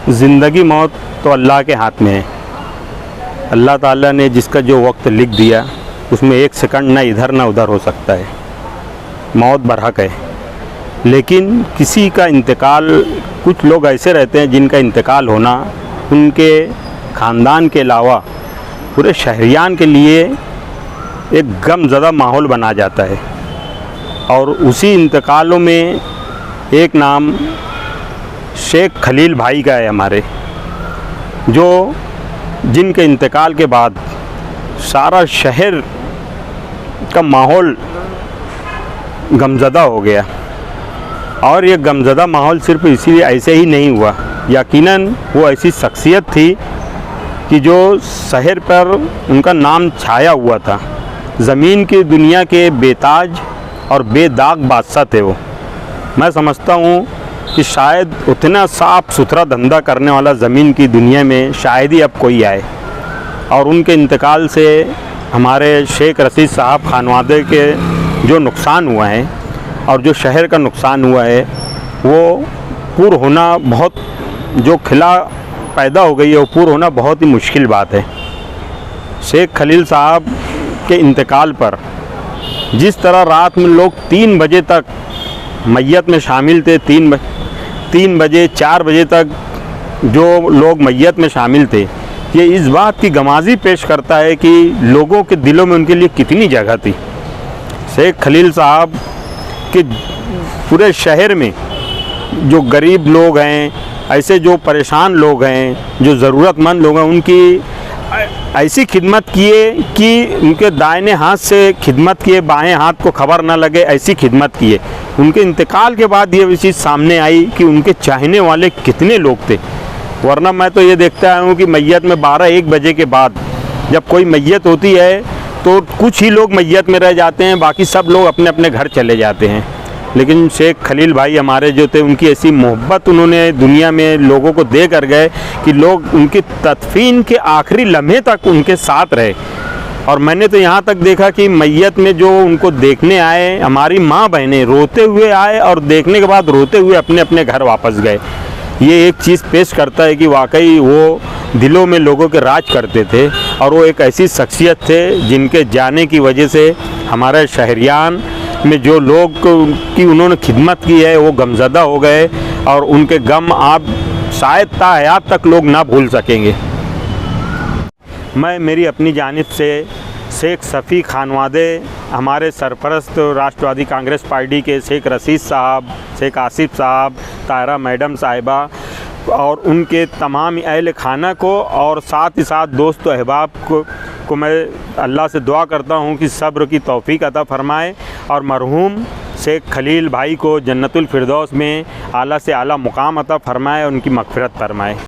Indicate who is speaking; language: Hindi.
Speaker 1: ज़िंदगी मौत तो अल्लाह के हाथ में है। अल्लाह ताला ने जिसका जो वक्त लिख दिया उसमें एक सेकंड ना इधर ना उधर हो सकता है। मौत बरहक है, लेकिन किसी का इंतकाल, कुछ लोग ऐसे रहते हैं जिनका इंतकाल होना उनके ख़ानदान के अलावा पूरे शहरियान के लिए एक गमज़दा माहौल बना जाता है। और उसी इंतकालों में एक नाम शेख खलील भाई का है हमारे, जो जिनके इंतकाल के बाद सारा शहर का माहौल गमज़दा हो गया। और ये गमज़दा माहौल सिर्फ इसीलिए ऐसे ही नहीं हुआ, यकीनन वो ऐसी शख्सियत थी कि जो शहर पर उनका नाम छाया हुआ था। ज़मीन की दुनिया के बेताज और बेदाग बादशाह थे वो। मैं समझता हूँ कि शायद उतना साफ़ सुथरा धंधा करने वाला ज़मीन की दुनिया में शायद ही अब कोई आए। और उनके इंतकाल से हमारे शेख रशीद साहब खानवादे के जो नुकसान हुआ है और जो शहर का नुकसान हुआ है वो पूरा होना बहुत, जो खिला पैदा हो गई है वो पूरा होना बहुत ही मुश्किल बात है। शेख खलील साहब के इंतकाल पर जिस तरह रात में लोग 3 बजे तक मैयत में शामिल थे, 3 बजे 4 बजे तक जो लोग मैयत में शामिल थे, ये इस बात की गमाज़ी पेश करता है कि लोगों के दिलों में उनके लिए कितनी जगह थी। शेख खलील साहब के पूरे शहर में जो गरीब लोग हैं, ऐसे जो परेशान लोग हैं, जो ज़रूरतमंद लोग हैं, उनकी ऐसी खिदमत किए कि उनके दाहिने हाथ से खिदमत किए, बाएं हाथ को खबर ना लगे, ऐसी खिदमत किए। उनके इंतकाल के बाद ये चीज़ सामने आई कि उनके चाहने वाले कितने लोग थे। वरना मैं तो ये देखता हूँ कि मैयत में 12-1 बजे के बाद जब कोई मैयत होती है तो कुछ ही लोग मैयत में रह जाते हैं, बाकी सब लोग अपने अपने घर चले जाते हैं। लेकिन शेख खलील भाई हमारे जो थे, उनकी ऐसी मोहब्बत उन्होंने दुनिया में लोगों को दे कर गए कि लोग उनकी तदफीन के आखिरी लम्हे तक उनके साथ रहे। और मैंने तो यहाँ तक देखा कि मैयत में जो उनको देखने आए हमारी माँ बहनें रोते हुए आए और देखने के बाद रोते हुए अपने अपने घर वापस गए। ये एक चीज़ पेश करता है कि वाकई वो दिलों में लोगों के राज करते थे और वो एक ऐसी शख्सियत थे जिनके जाने की वजह से हमारे शहरियान में जो लोग की उन्होंने खिदमत की है वो गमज़दा हो गए और उनके गम आप शायद ता हयात तक लोग ना भूल सकेंगे। मैं मेरी अपनी जानिब से शेख सफ़ी खानवादे, हमारे सरपरस्त राष्ट्रवादी कांग्रेस पार्टी के शेख रशीद साहब, शेख आसिफ साहब, तायरा मैडम साहिबा और उनके तमाम अहल खाना को और साथ ही साथ दोस्त अहबाब को मैं अल्लाह से दुआ करता हूँ कि सब्र की तौफ़ीक अता फ़रमाए और मरहूम शेख खलील भाई को जन्नतुल फिरदौस में आला से आला मुकाम अता फ़रमाए और उनकी मग़फ़िरत फ़रमाए।